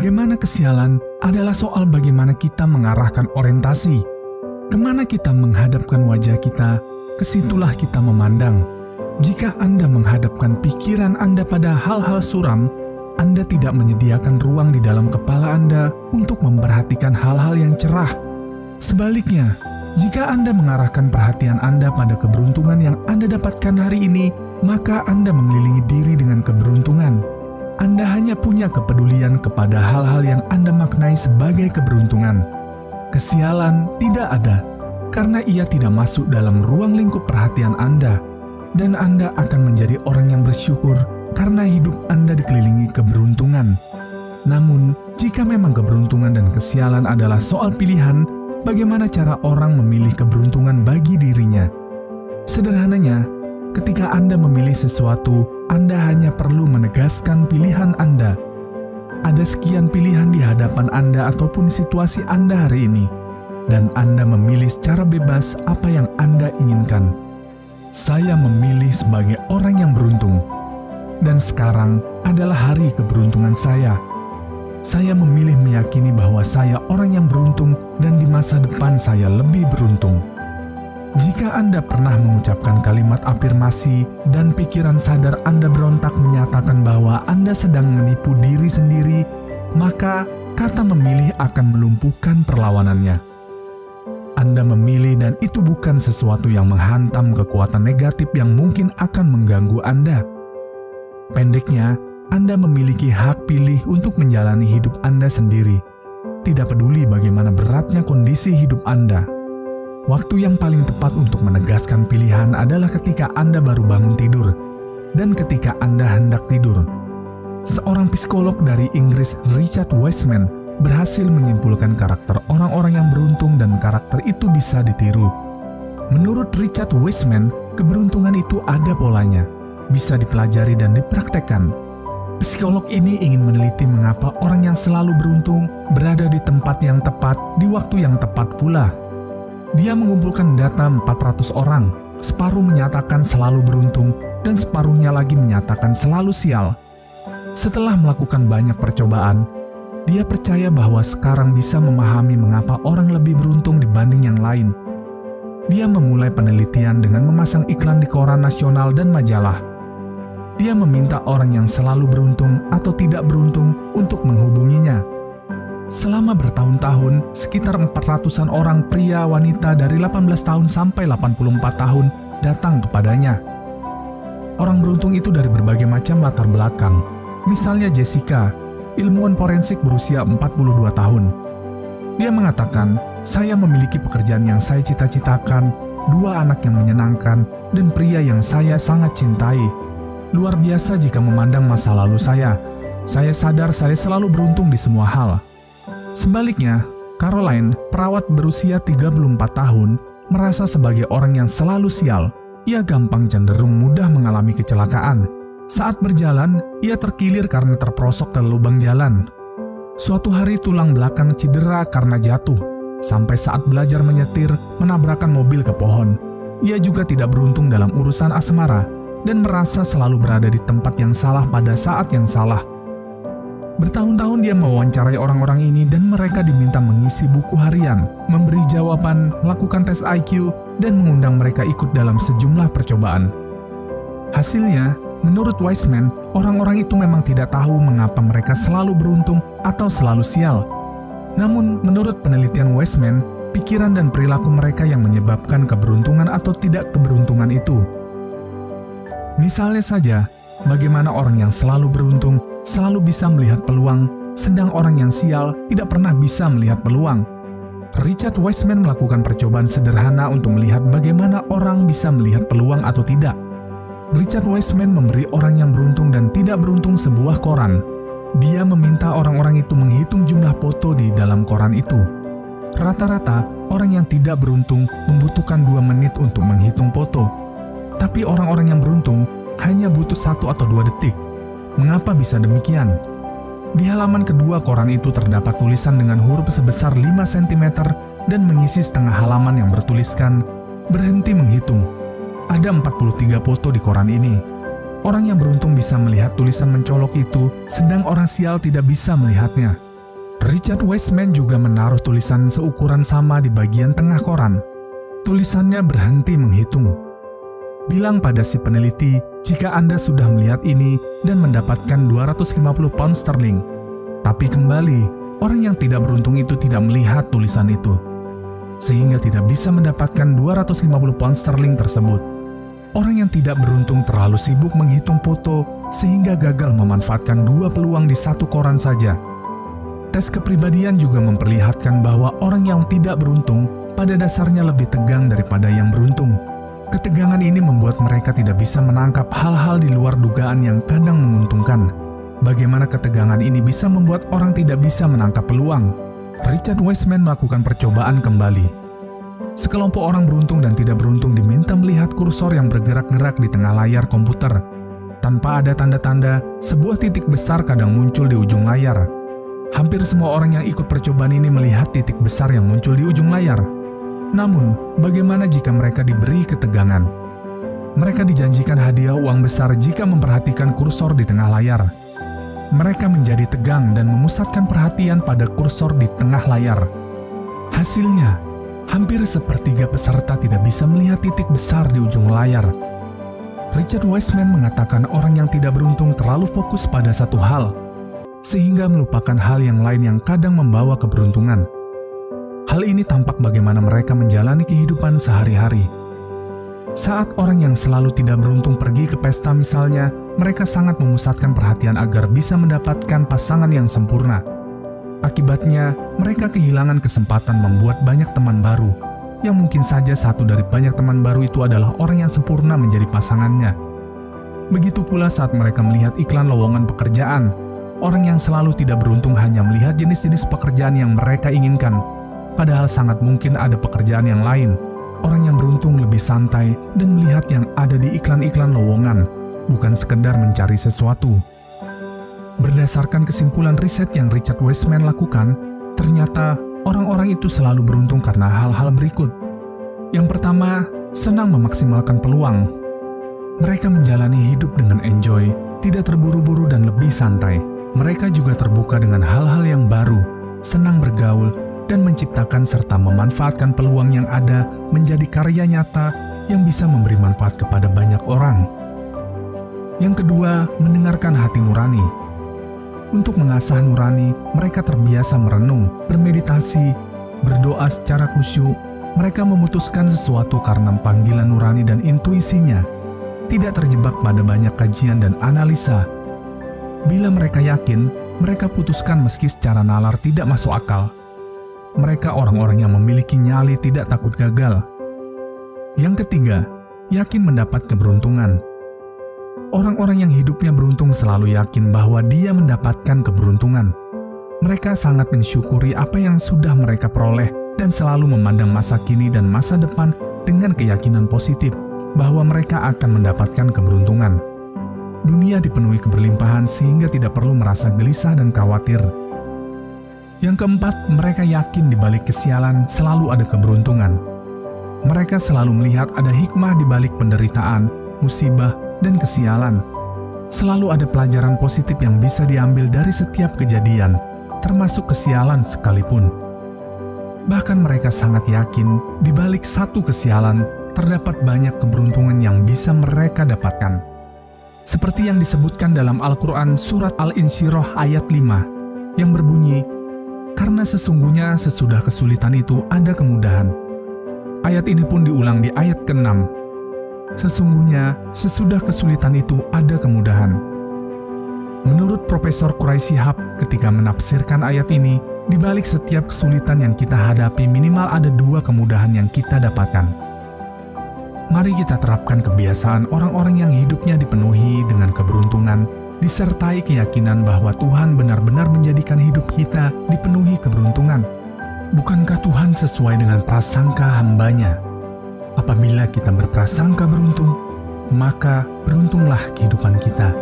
Bagaimana kesialan adalah soal bagaimana kita mengarahkan orientasi. Kemana kita menghadapkan wajah kita, kesitulah kita memandang. Jika Anda menghadapkan pikiran Anda pada hal-hal suram, Anda tidak menyediakan ruang di dalam kepala Anda untuk memperhatikan hal-hal yang cerah. Sebaliknya, jika Anda mengarahkan perhatian Anda pada keberuntungan yang Anda dapatkan hari ini, maka Anda mengelilingi diri dengan keberuntungan. Anda hanya punya kepedulian kepada hal-hal yang Anda maknai sebagai keberuntungan. Kesialan tidak ada, karena ia tidak masuk dalam ruang lingkup perhatian Anda. Dan Anda akan menjadi orang yang bersyukur karena hidup Anda dikelilingi keberuntungan. Namun, jika memang keberuntungan dan kesialan adalah soal pilihan, bagaimana cara orang memilih keberuntungan bagi dirinya? Sederhananya, ketika Anda memilih sesuatu, Anda hanya perlu menegaskan pilihan Anda. Ada sekian pilihan di hadapan Anda ataupun situasi Anda hari ini, dan Anda memilih secara bebas apa yang Anda inginkan. Saya memilih sebagai orang yang beruntung, dan sekarang adalah hari keberuntungan saya. Saya memilih meyakini bahwa saya orang yang beruntung dan di masa depan saya lebih beruntung. Jika Anda pernah mengucapkan kalimat afirmasi dan pikiran sadar Anda berontak menyatakan bahwa Anda sedang menipu diri sendiri, maka kata memilih akan melumpuhkan perlawanannya. Anda memilih dan itu bukan sesuatu yang menghantam kekuatan negatif yang mungkin akan mengganggu Anda. Pendeknya, Anda memiliki hak pilih untuk menjalani hidup Anda sendiri. Tidak peduli bagaimana beratnya kondisi hidup Anda. Waktu yang paling tepat untuk menegaskan pilihan adalah ketika Anda baru bangun tidur dan ketika Anda hendak tidur. Seorang psikolog dari Inggris, Richard Wiseman, berhasil menyimpulkan karakter orang-orang yang beruntung dan karakter itu bisa ditiru. Menurut Richard Wiseman, keberuntungan itu ada polanya, bisa dipelajari dan dipraktekkan. Psikolog ini ingin meneliti mengapa orang yang selalu beruntung berada di tempat yang tepat di waktu yang tepat pula. Dia mengumpulkan data 400 orang, separuh menyatakan selalu beruntung dan separuhnya lagi menyatakan selalu sial. Setelah melakukan banyak percobaan, dia percaya bahwa sekarang bisa memahami mengapa orang lebih beruntung dibanding yang lain. Dia memulai penelitian dengan memasang iklan di koran nasional dan majalah. Dia meminta orang yang selalu beruntung atau tidak beruntung untuk menghubunginya. Selama bertahun-tahun, sekitar 400-an orang pria wanita dari 18 tahun sampai 84 tahun datang kepadanya. Orang beruntung itu dari berbagai macam latar belakang. Misalnya Jessica, ilmuwan forensik berusia 42 tahun. Dia mengatakan, "Saya memiliki pekerjaan yang saya cita-citakan, 2 anak yang menyenangkan, dan pria yang saya sangat cintai. Luar biasa jika memandang masa lalu saya. Saya sadar saya selalu beruntung di semua hal." Sebaliknya, Caroline, perawat berusia 34 tahun, merasa sebagai orang yang selalu sial. Ia gampang cenderung mudah mengalami kecelakaan. Saat berjalan, ia terkilir karena terperosok ke lubang jalan. Suatu hari tulang belakang cedera karena jatuh. Sampai saat belajar menyetir, menabrakan mobil ke pohon. Ia juga tidak beruntung dalam urusan asmara dan merasa selalu berada di tempat yang salah pada saat yang salah. Bertahun-tahun dia mewawancarai orang-orang ini dan mereka diminta mengisi buku harian, memberi jawaban, melakukan tes IQ, dan mengundang mereka ikut dalam sejumlah percobaan. Hasilnya, menurut Wiseman, orang-orang itu memang tidak tahu mengapa mereka selalu beruntung atau selalu sial. Namun, menurut penelitian Wiseman, pikiran dan perilaku mereka yang menyebabkan keberuntungan atau tidak keberuntungan itu. Misalnya saja, bagaimana orang yang selalu beruntung selalu bisa melihat peluang, sedang orang yang sial tidak pernah bisa melihat peluang. Richard Wiseman melakukan percobaan sederhana untuk melihat bagaimana orang bisa melihat peluang atau tidak. Richard Wiseman memberi orang yang beruntung dan tidak beruntung sebuah koran. Dia meminta orang-orang itu menghitung jumlah foto di dalam koran itu. Rata-rata, orang yang tidak beruntung membutuhkan 2 menit untuk menghitung foto. Tapi orang-orang yang beruntung hanya butuh 1 atau 2 detik. Mengapa bisa demikian? Di halaman kedua koran itu terdapat tulisan dengan huruf sebesar 5 cm dan mengisi setengah halaman yang bertuliskan, "Berhenti menghitung." Ada 43 foto di koran ini. Orang yang beruntung bisa melihat tulisan mencolok itu, sedang orang sial tidak bisa melihatnya. Richard Wiseman juga menaruh tulisan seukuran sama di bagian tengah koran. Tulisannya berhenti menghitung. Bilang pada si peneliti jika Anda sudah melihat ini dan mendapatkan 250 pound sterling. Tapi kembali, orang yang tidak beruntung itu tidak melihat tulisan itu, sehingga tidak bisa mendapatkan 250 pound sterling tersebut. Orang yang tidak beruntung terlalu sibuk menghitung foto sehingga gagal memanfaatkan 2 peluang di satu koran saja. Tes kepribadian juga memperlihatkan bahwa orang yang tidak beruntung pada dasarnya lebih tegang daripada yang beruntung. Ketegangan ini membuat mereka tidak bisa menangkap hal-hal di luar dugaan yang kadang menguntungkan. Bagaimana ketegangan ini bisa membuat orang tidak bisa menangkap peluang? Richard Wiseman melakukan percobaan kembali. Sekelompok orang beruntung dan tidak beruntung diminta melihat kursor yang bergerak-gerak di tengah layar komputer. Tanpa ada tanda-tanda, sebuah titik besar kadang muncul di ujung layar. Hampir semua orang yang ikut percobaan ini melihat titik besar yang muncul di ujung layar. Namun, bagaimana jika mereka diberi ketegangan? Mereka dijanjikan hadiah uang besar jika memperhatikan kursor di tengah layar. Mereka menjadi tegang dan memusatkan perhatian pada kursor di tengah layar. Hasilnya, hampir sepertiga peserta tidak bisa melihat titik besar di ujung layar. Richard Wiseman mengatakan orang yang tidak beruntung terlalu fokus pada satu hal, sehingga melupakan hal yang lain yang kadang membawa keberuntungan. Hal ini tampak bagaimana mereka menjalani kehidupan sehari-hari. Saat orang yang selalu tidak beruntung pergi ke pesta misalnya, mereka sangat memusatkan perhatian agar bisa mendapatkan pasangan yang sempurna. Akibatnya, mereka kehilangan kesempatan membuat banyak teman baru, yang mungkin saja satu dari banyak teman baru itu adalah orang yang sempurna menjadi pasangannya. Begitu pula saat mereka melihat iklan lowongan pekerjaan, orang yang selalu tidak beruntung hanya melihat jenis-jenis pekerjaan yang mereka inginkan, padahal sangat mungkin ada pekerjaan yang lain. Orang yang beruntung lebih santai dan melihat yang ada di iklan-iklan lowongan, bukan sekedar mencari sesuatu. Berdasarkan kesimpulan riset yang Richard Wiseman lakukan, ternyata orang-orang itu selalu beruntung karena hal-hal berikut. Yang pertama, senang memaksimalkan peluang. Mereka menjalani hidup dengan enjoy, tidak terburu-buru dan lebih santai. Mereka juga terbuka dengan hal-hal yang baru, senang bergaul, dan menciptakan serta memanfaatkan peluang yang ada menjadi karya nyata yang bisa memberi manfaat kepada banyak orang. Yang kedua, mendengarkan hati nurani. Untuk mengasah nurani, mereka terbiasa merenung, bermeditasi, berdoa secara khusyuk. Mereka memutuskan sesuatu karena panggilan nurani dan intuisinya, tidak terjebak pada banyak kajian dan analisa. Bila mereka yakin, mereka putuskan meski secara nalar tidak masuk akal. Mereka orang-orang yang memiliki nyali tidak takut gagal. Yang ketiga, yakin mendapat keberuntungan. Orang-orang yang hidupnya beruntung selalu yakin bahwa dia mendapatkan keberuntungan. Mereka sangat mensyukuri apa yang sudah mereka peroleh dan selalu memandang masa kini dan masa depan dengan keyakinan positif bahwa mereka akan mendapatkan keberuntungan. Dunia dipenuhi keberlimpahan sehingga tidak perlu merasa gelisah dan khawatir. Yang keempat, mereka yakin di balik kesialan selalu ada keberuntungan. Mereka selalu melihat ada hikmah di balik penderitaan, musibah, dan kesialan. Selalu ada pelajaran positif yang bisa diambil dari setiap kejadian, termasuk kesialan sekalipun. Bahkan mereka sangat yakin di balik satu kesialan terdapat banyak keberuntungan yang bisa mereka dapatkan. Seperti yang disebutkan dalam Al-Quran surat Al-Insyirah ayat 5 yang berbunyi, "Karena sesungguhnya sesudah kesulitan itu ada kemudahan." Ayat ini pun diulang di ayat ke-6. Sesungguhnya sesudah kesulitan itu ada kemudahan. Menurut Profesor Quraisy Shihab ketika menafsirkan ayat ini, di balik setiap kesulitan yang kita hadapi minimal ada 2 kemudahan yang kita dapatkan. Mari kita terapkan kebiasaan orang-orang yang hidupnya dipenuhi dengan keberuntungan, disertai keyakinan bahwa Tuhan benar-benar menjadikan hidup kita dipenuhi keberuntungan. Bukankah Tuhan sesuai dengan prasangka hamba-Nya? Apabila kita berprasangka beruntung, maka beruntunglah kehidupan kita.